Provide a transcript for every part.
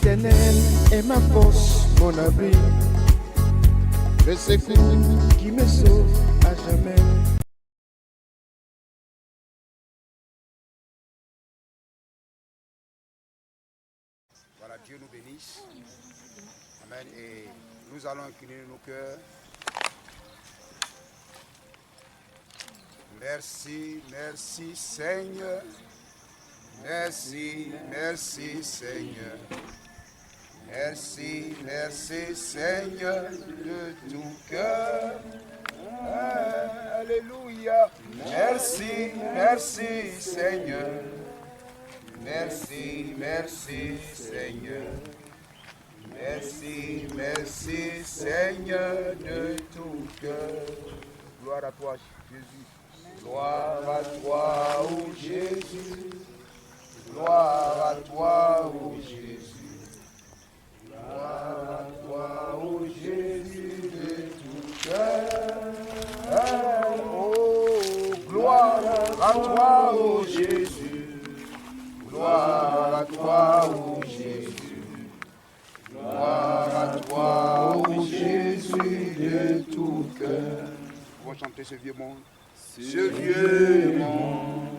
L'Éternel est ma force, mon abri, le secours qui me sauve à jamais. Voilà, Dieu nous bénisse. Amen. Et nous allons incliner nos cœurs. Merci, merci Seigneur. Merci, merci Seigneur. Merci, merci Seigneur de tout cœur. Alléluia. Merci, merci Seigneur. Merci, merci Seigneur. Merci, merci Seigneur de tout cœur. Gloire à toi Jésus. Gloire à toi, ô Jésus. Gloire à toi, ô Jésus. Gloire à toi, ô Jésus de tout cœur. Oh, gloire à toi, ô Jésus. Gloire à toi, ô Jésus. Gloire à toi, ô Jésus de tout cœur. On va chanter ce vieux monde. Ce vieux monde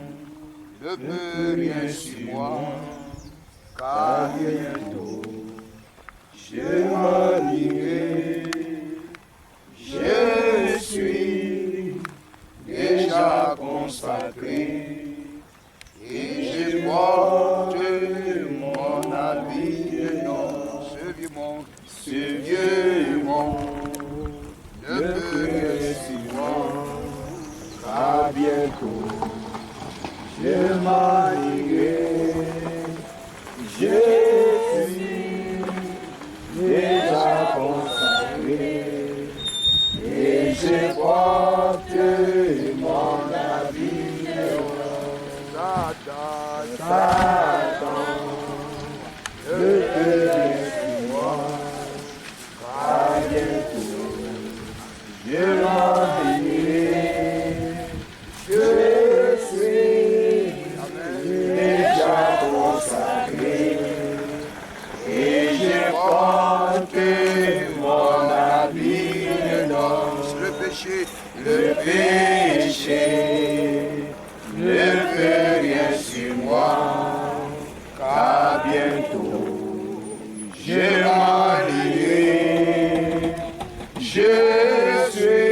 ne peut rien sur moi, car bientôt je m'allierai. Je suis déjà consacré et je porte mon habit de nom. Ce vieux monde ne peut rien sur moi, car bientôt je m'allierai. Je suis déjà consacré et je porte mon habit de nom. Satan ne peut rien sur moi, car bientôt je m'allierai. Je suis déjà consacré et je porte mon habit de noces. Le péché ne peut rien sur moi, car bientôt je m'allierai. Je suis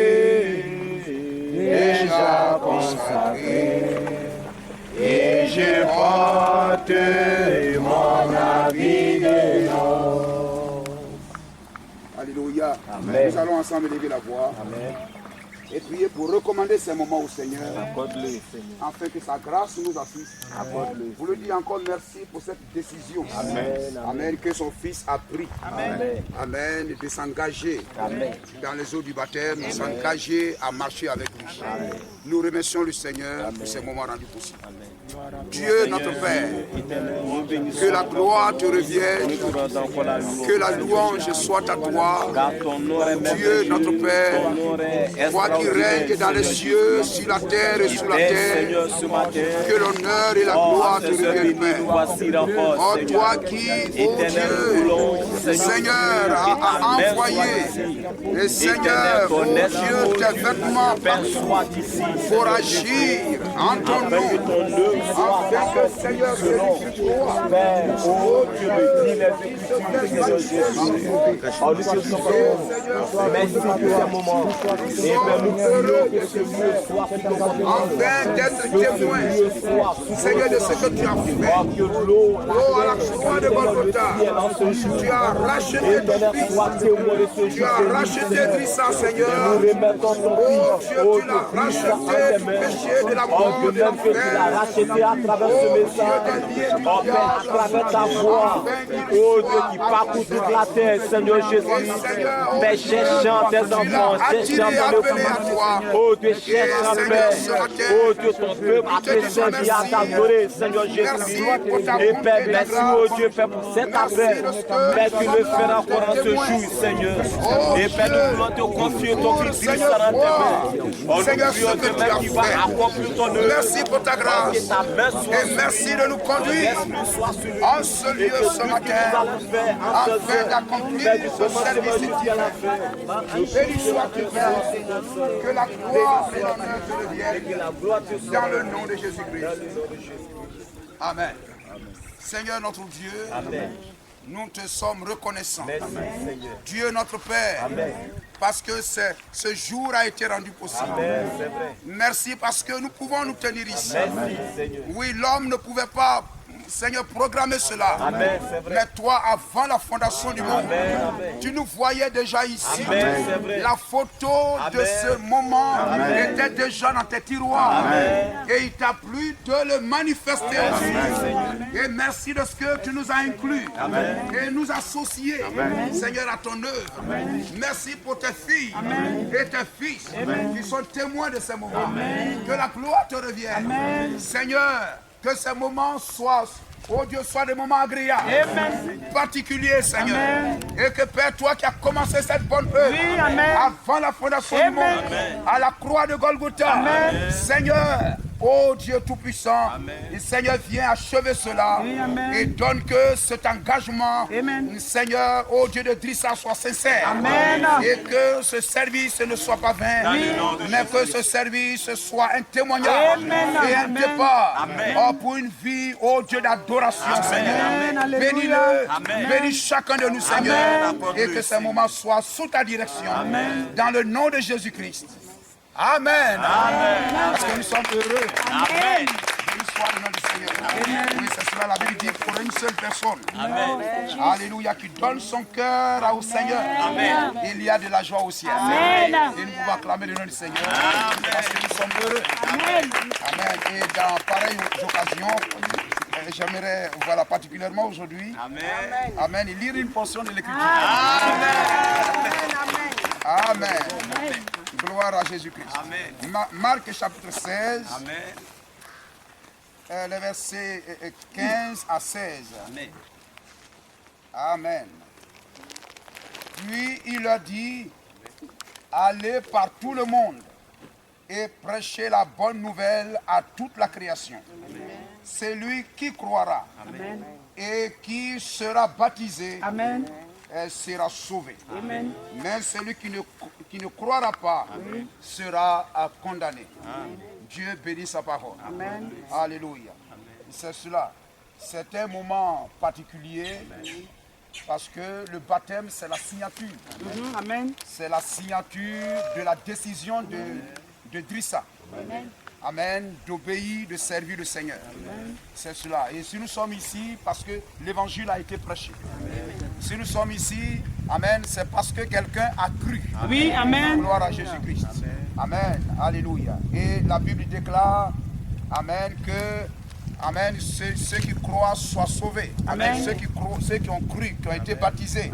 déjà consacré et je porte mon habit de noces. Alléluia. Amen. Nous allons ensemble lever la voix. Amen. Et prier pour recommander ces moments au Seigneur. Accorde-le, Seigneur. Afin que sa grâce nous assiste. Accorde-le. Vous lui dites encore merci pour cette décision. Amen. Amen. Que son fils a pris. Amen. Amen. De s'engager dans les eaux du baptême, de s'engager à marcher avec lui. Amen. Nous remercions le Seigneur pour ces moments rendus possibles. Amen. Dieu notre Père, que la gloire te revienne, que la louange soit à toi. Dieu notre Père, toi qui règne dans les cieux, sur la terre et sous la terre, que l'honneur et la gloire te reviennent, Père. Oh, toi qui, oh Dieu, Seigneur, a envoyé, et Seigneur, oh Dieu, tes vêtements pour agir en ton nom, afin que Seigneur glorifie toi. Oh Dieu, merci pour ce moment. Et nous heureux que ce lieu soit afin d'être témoin, Seigneur, de ce que tu as fait. Oh, à la croix de Golgotha, tu as racheté ton fils. Tu as racheté Christ, Seigneur. Oh Dieu, tu l'as racheté du péché, de la mort, de l'enfer. À travers ce message, oh Père, à travers ta voix, oh Dieu qui parcourt toute la terre, Seigneur Jésus, Père, j'ai chanté tes enfants, j'ai chanté le toi. Oh Dieu, cherche la Seigneur, paix. ce matin, Oh Dieu, ton peuple a te servi à t'adorer, Seigneur Jésus. Et Père, merci, oh Dieu, Père, pour cet appel. Père, tu le feras encore en ce jour, Seigneur. Et Père, nous voulons te confier ton fils Seigneur dans tes mains. Oh, nous prions de Père qui va accomplir ton œuvre. Merci pour ta grâce. Et merci de nous conduire en ce lieu ce matin afin d'accomplir ce service divin. Béni sois-tu, Père, que la gloire et l'honneur te reviennent dans le nom de Jésus-Christ. Amen. Seigneur notre Dieu, nous te sommes reconnaissants. Dieu notre Père, parce que ce jour a été rendu possible. Merci parce que nous pouvons nous tenir ici. Oui, l'homme ne pouvait pas, Seigneur, programmer cela. Mais toi, avant la fondation du monde, tu nous voyais déjà ici. La photo de ce moment était déjà dans tes tiroirs. Et il t'a plu de le manifester aussi. Et merci de ce que tu nous as inclus et nous associés, Seigneur, à ton œuvre. Merci pour tes filles et tes fils qui sont témoins de ces moments. Que la gloire te revienne. Seigneur, que ces moments soient, oh Dieu, soient des moments agréables, particuliers, Seigneur. Et que Père, toi qui as commencé cette bonne œuvre avant la fondation du monde, à la croix de Golgotha, Seigneur, oh Dieu Tout-Puissant, le Seigneur vient achever cela et donne que cet engagement, Seigneur, oh Dieu de Drissa, soit sincère. Et que ce service ne soit pas vain, mais que ce service soit un témoignage et un départ pour une vie, oh Dieu d'adoration, Seigneur. Bénis-le, bénis chacun de nous, Seigneur, et que ce moment soit sous ta direction, dans le nom de Jésus-Christ. Amen. Parce que nous sommes heureux. Amen. Béni soit le nom du Seigneur. Oui, c'est cela la Bible dit pour une seule personne. Alléluia, qui donne son cœur au Seigneur. Il y a de la joie au ciel. Et nous pouvons acclamer le nom du Seigneur. Parce que nous sommes heureux. Amen. Et dans pareille occasion, j'aimerais, voilà, particulièrement aujourd'hui, Amen, lire une portion de l'Écriture. Amen. Gloire à Jésus-Christ. Marc chapitre 16, les versets 15 à 16. Amen. Puis il leur dit, allez par tout le monde et prêchez la bonne nouvelle à toute la création. Celui qui croira et qui sera baptisé sera sauvé. Mais celui qui ne croira pas sera condamné. Dieu bénit sa parole. Alléluia. C'est cela. C'est un moment particulier parce que le baptême, c'est la signature. C'est la signature de la décision de Drissa. Amen, d'obéir, de servir le Seigneur. C'est cela. Et si nous sommes ici, parce que l'évangile a été prêché. Si nous sommes ici, amen, c'est parce que quelqu'un a cru. Oui, amen. Gloire à Jésus-Christ. Amen, alléluia. Et la Bible déclare, amen, que, amen, ceux qui croient soient sauvés. Amen. Ceux qui ont cru, qui ont été baptisés.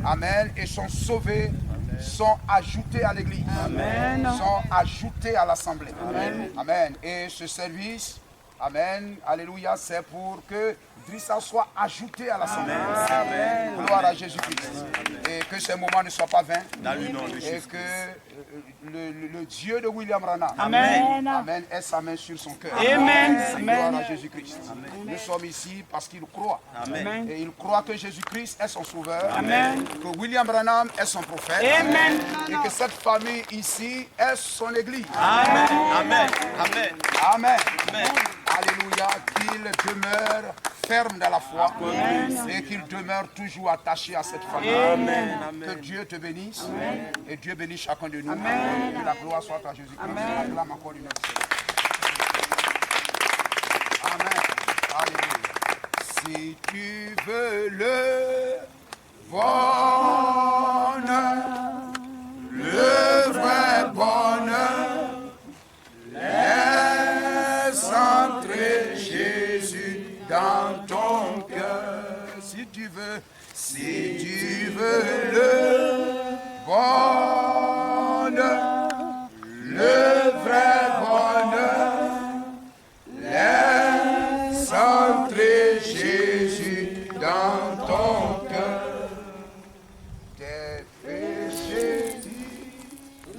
Amen, et sont sauvés, sont ajoutés à l'église, sont ajoutés à l'assemblée. Amen. Et ce service, amen, alléluia, c'est pour que Drissa soit ajouté à l'assemblée. Gloire à Jésus-Christ. Et que ces moments ne soient pas vains. Et que le Dieu de William Branham, amen, ait sa main sur son cœur. Gloire à Jésus-Christ. Nous sommes ici parce qu'il croit. Et il croit que Jésus-Christ est son sauveur. Que William Branham est son prophète. Et que cette famille ici est son église. Amen. Alléluia. Qu'il demeure ferme dans la foi et qu'il demeure toujours attaché à cette famille. Que Dieu te bénisse et Dieu bénisse chacun de nous. Que la gloire soit à Jésus-Christ. Acclame encore une autre. Amen. Alléluia. Si tu veux le bonheur, le vrai bonheur, laisse entrer Jésus dans ton cœur. Si tu veux le bonheur, le vrai bonheur. Laisse entrer Jésus dans ton cœur. Tes péchés,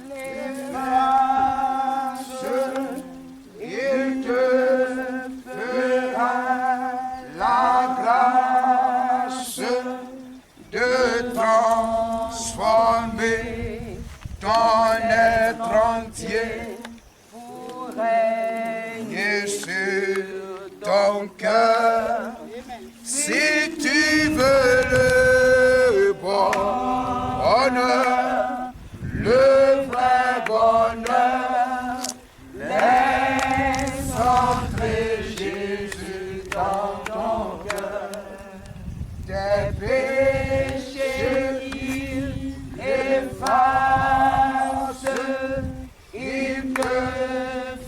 les masses, il te fera la grâce de transformer ton être entier pour régner sur ton cœur. Si tu veux le bonheur, le vrai bonheur, laisse entrer Jésus dans ton cœur. Tes péchés il efface, il te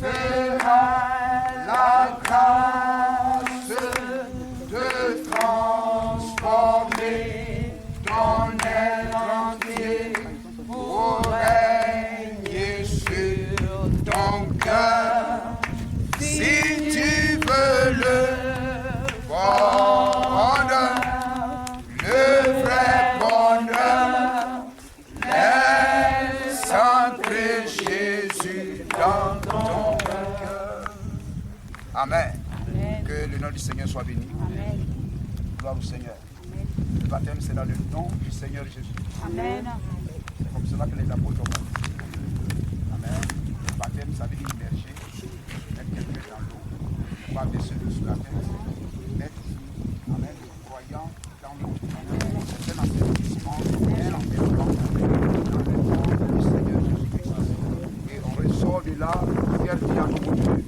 fera la grâce de transformer ton être entier pour régner sur ton cœur. Si tu veux le bonheur, le vrai bonheur, laisse entrer Jésus dans ton cœur. Amen. Que le nom du Seigneur soit béni. Gloire au Seigneur. Le baptême, c'est dans le nom du Seigneur Jésus. Amen. C'est comme cela que les apôtres ont dit. Amen. Le baptême, ça veut dire immerger, mettre quelqu'un dans l'eau, pas baisser dessous la tête, mettre, amen, le croyant dans l'eau. C'est un enseignement, un enseignement dans le nom du Seigneur Jésus-Christ. Et on ressort de là, faire bien notre vie.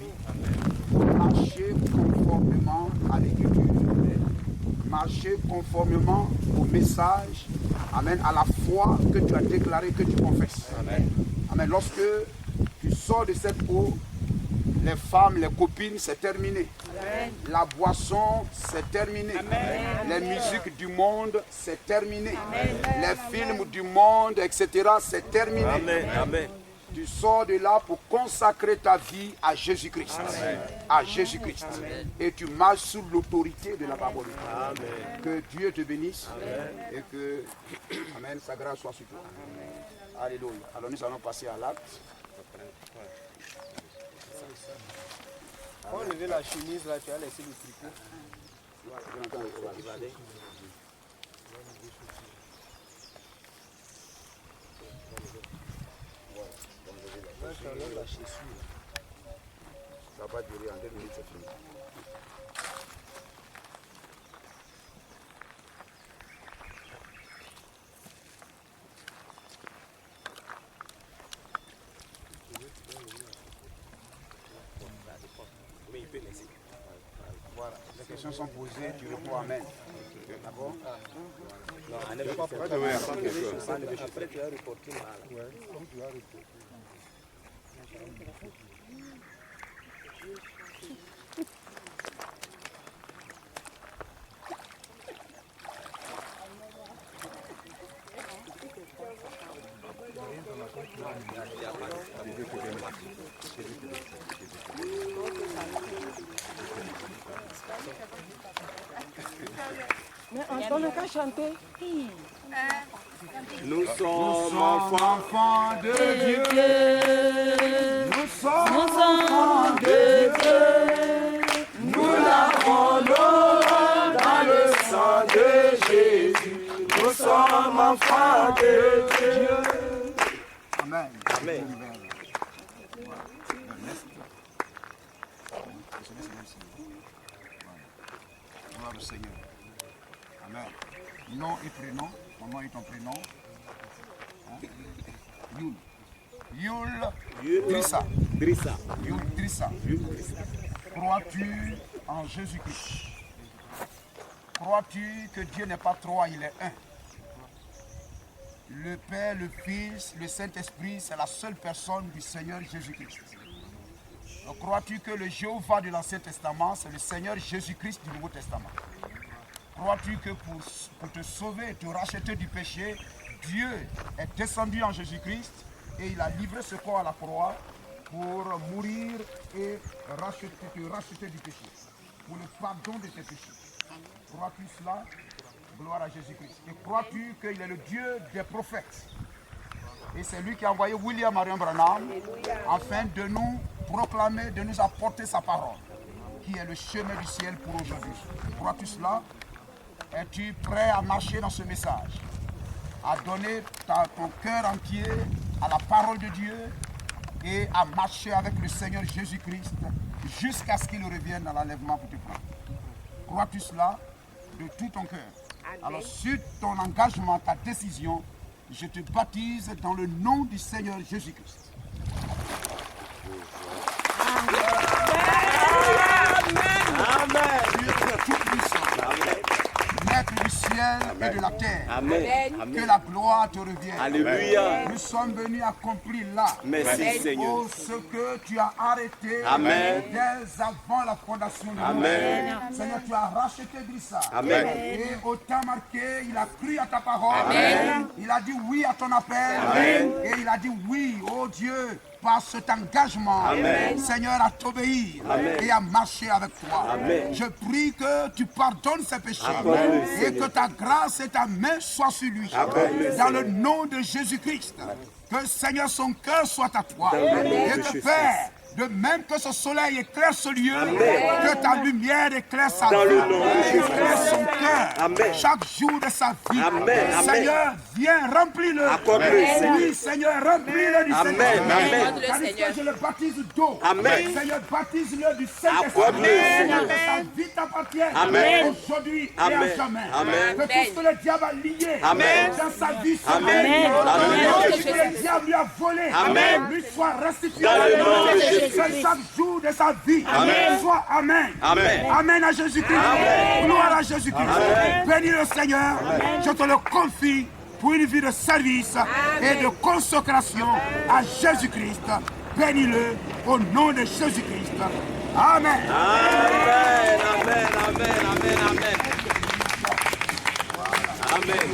Marcher conformément à l'Écriture. Marcher conformément au message, amen, à la foi que tu as déclaré, que tu confesses. Amen. Amen. Lorsque tu sors de cette eau, les femmes, les copines, c'est terminé. Amen. La boisson, c'est terminé. Amen. Les musiques du monde, c'est terminé. Amen. Les films du monde, etc., c'est terminé. Amen. Amen. Tu sors de là pour consacrer ta vie à Jésus-Christ. À Jésus-Christ. Et tu marches sous l'autorité de la parole. Amen. Que Dieu te bénisse. Amen. Et que, amen, sa grâce soit sur toi. Amen. Alléluia. Alors nous allons passer à l'acte. Quand on levait la chemise, là, tu as laissé le tricot. Ça va pas durer en 2 minutes, c'est fini. Voilà, les questions sont posées, tu réponds Amen. D'accord? Non, on ne veut pas faire ça. Après, tu as reporté. Mais on n'a qu'à chanter. Nous sommes enfants de Dieu. Nous sommes enfants de Dieu. Nous l'avons dans le sang de Jésus. Nous sommes enfants de Dieu. Amen. Amen. Gloire au Seigneur. Amen. Nom et prénom. Ton nom et ton prénom. Hein? Yul Drissa. Yul Drissa. Crois-tu en Jésus-Christ? Crois-tu que Dieu n'est pas trois, il est un? Le Père, le Fils, le Saint-Esprit, c'est la seule personne du Seigneur Jésus-Christ. Crois-tu que le Jéhovah de l'Ancien Testament, c'est le Seigneur Jésus-Christ du Nouveau Testament? Crois-tu que pour te sauver, te racheter du péché, Dieu est descendu en Jésus-Christ et il a livré ce corps à la croix pour mourir et te racheter du péché, pour le pardon de tes péchés. Crois-tu cela? Gloire à Jésus-Christ. Et crois-tu qu'il est le Dieu des prophètes? Et c'est lui qui a envoyé William Marion Branham afin de nous proclamer, de nous apporter sa parole, qui est le chemin du ciel pour aujourd'hui. Crois-tu cela? Es-tu prêt à marcher dans ce message? À donner ton cœur entier à la parole de Dieu et à marcher avec le Seigneur Jésus-Christ jusqu'à ce qu'il revienne dans l'enlèvement pour te prendre. Crois-tu cela de tout ton cœur? Alors sur ton engagement, ta décision, je te baptise dans le nom du Seigneur Jésus-Christ. Amen. Dieu est tout-puissant. Maître du ciel et de la terre. Amen. Que la gloire te revienne. Alléluia. Nous sommes venus accomplir là. Merci Seigneur. Pour ce que tu as arrêté Amen. dès avant la fondation de Amen. monde. Seigneur, tu as racheté Drissa. Amen. Et au temps marqué, il a cru à ta parole. Amen. Il a dit oui à ton appel. Amen. Et il a dit oui, oh Dieu, par cet engagement, Amen. Seigneur, à t'obéir et à marcher avec toi. Amen. Je prie que tu pardonnes ses péchés. Amen. Et que ta grâce et ta main soient sur lui. Amen. Dans le nom de Jésus-Christ. Que Seigneur, son cœur soit à toi. Amen. Et que Père, de même que ce soleil éclaire ce lieu, que ta lumière éclaire sa vie, éclaire son cœur, chaque jour de sa vie. Amen. Seigneur, viens, remplis-le. Oui, Seigneur, remplis-le du Seigneur. Tandis que je le baptise d'eau. Seigneur, baptise-le du Saint-Esprit. Que sa vie t'appartienne aujourd'hui et à jamais. Que tout ce que le diable a lié dans sa vie, que tout ce que le diable lui a volé, lui soit restitué. Que chaque jour de sa vie soit Amen. Amen à Jésus-Christ. Gloire à Jésus-Christ. Bénis le Seigneur. Je te le confie pour une vie de service et de consécration à Jésus-Christ. Bénis-le au nom de Jésus-Christ. Amen. Amen. Amen. Amen. Amen. Amen. Amen.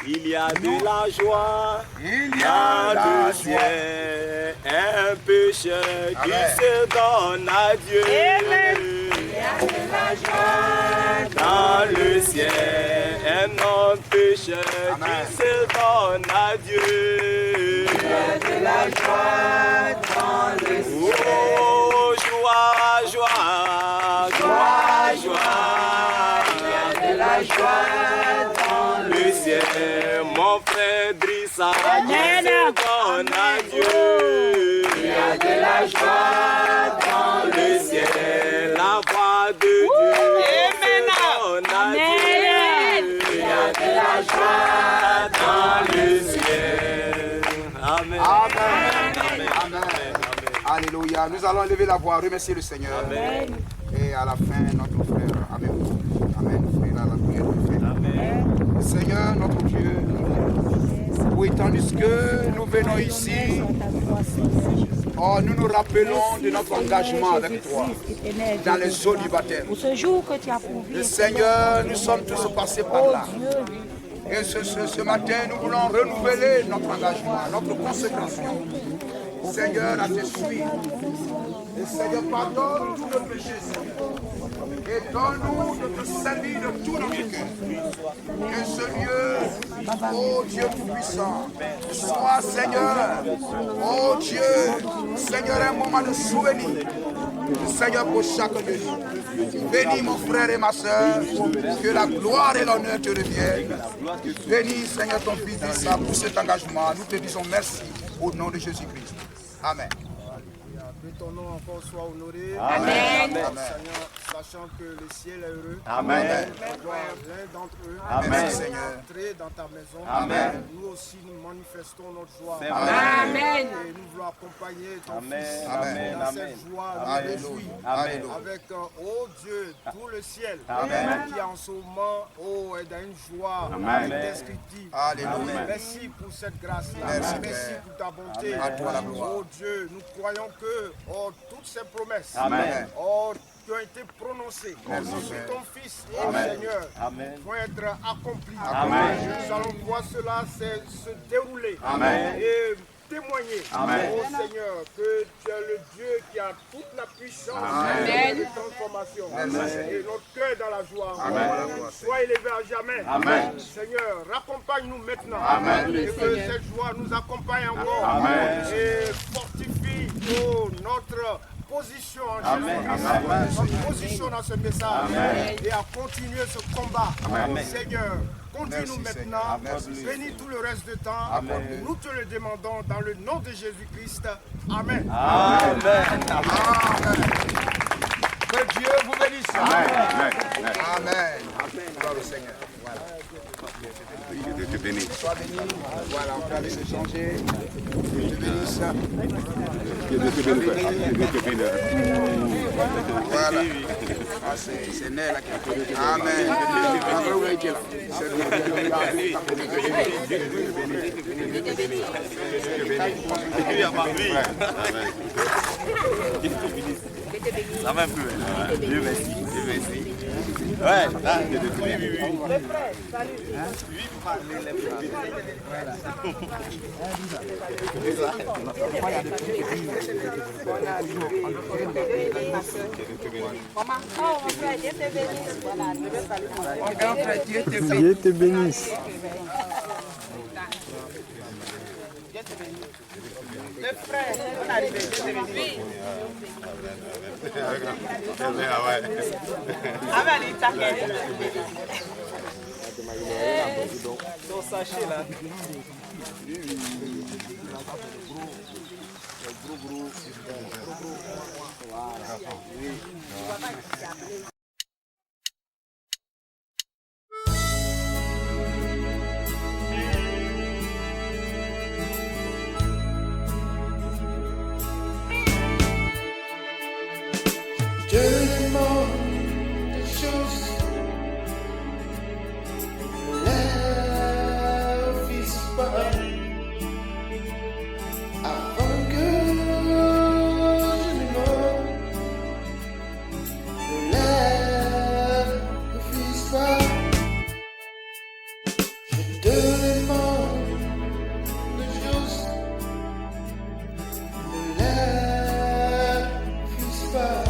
Il y a de la joie dans le ciel, un pécheur qui se donne à Dieu. Il y a de la joie dans le ciel, un homme pécheur qui se donne à Dieu. Il y a de la joie dans le ciel. Oh, joie, joie, joie, joie. Il y a de la joie dans le ciel. Mon frère Drissa qui se donne à Dieu. Il y a de la joie dans le ciel. La voix de Dieu se donne à Dieu. Il y a de la joie dans le ciel. Amen. Amen. Amen. Alléluia. Nous allons élever la voix, remercier le Seigneur. Amen. Et à la fin, notre frère. Amen. Amen. Frère, la prière est faite. Amen. Seigneur, notre Dieu, oui, tandis que nous venons ici, oh, nous nous rappelons de notre engagement avec toi dans les eaux du baptême. Pour ce jour que tu as prouvé. Le Seigneur, nous sommes tous passés par là. Et ce matin, nous voulons renouveler notre engagement, notre consécration. Seigneur, à te suivre. Et Seigneur, pardonne tous nos péchés, Seigneur. Et donne-nous de te servir de tout notre cœur. Que ce lieu, oh Dieu tout-puissant, soit, Seigneur, oh Dieu, Seigneur, un moment de souvenir. Seigneur, pour chacun de nous. Bénis mon frère et ma soeur, que la gloire et l'honneur te reviennent. Bénis, Seigneur, ton fils Drissa pour cet engagement. Nous te disons merci au nom de Jésus-Christ. Amen. Que ton nom encore soit honoré. Amen. Seigneur, sachant que le ciel est heureux. Amen. L'un d'entre eux. Amen, Seigneur. Entrer dans ta maison. Amen. Nous aussi, nous manifestons notre joie. Amen. Et nous voulons accompagner ton Amen. fils Amen. dans cette joie. Alléluia. Amen. Avec, oh Dieu, tout le ciel Amen. qui en ce moment est dans une joie Amen. indescriptible. Alléluia. Merci pour cette grâce-là. Merci, Merci Père. pour ta bonté. À toi la gloire. Oh Dieu, nous croyons que toutes ces promesses Amen. qui ont été prononcées Merci, sur Père. ton Fils et Amen. Seigneur Amen. vont être accomplies. Amen. Nous allons voir cela se dérouler. Amen. Et témoigner, Amen. oh Seigneur, que tu es le Dieu qui a toute la puissance Amen. de transformation. Amen. Et notre cœur dans la joie. Amen. Sois élevé à jamais. Amen. Seigneur, raccompagne-nous maintenant. Amen. Et que cette joie nous accompagne encore. Amen. Et fortifie notre position en Amen. Jésus-Christ, Amen. notre position dans ce message. Amen. Et à continuer ce combat. Amen. Seigneur, continue maintenant. Bénis tout le reste du temps. Amen. Nous te le demandons dans le nom de Jésus-Christ. Amen. Amen. Que Dieu vous bénisse. Amen. Amen. Gloire au Seigneur. Voilà. Dieu te bénisse. Sois béni. Voilà, on peut aller se changer. Dieu te bénisse. Dieu te bénisse. Dieu te bénisse. Voilà. Ah, c'est né là. Amen. Après, vous voyez là. Ça va un peu. Dieu merci. Dieu merci. Ouais, là, Dieu te bénisse. Les frères, salut. Dieu te bénisse. Les frères, on arrive. Dieu te bénisse. Amen, il t'a gagné. Ton sachet là. Je demande des choses. Lève, fils, pas. Avant que je ne meure. Lève, fils, pas. Je te demande des choses. Lève, fils, pas.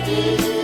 Dieu.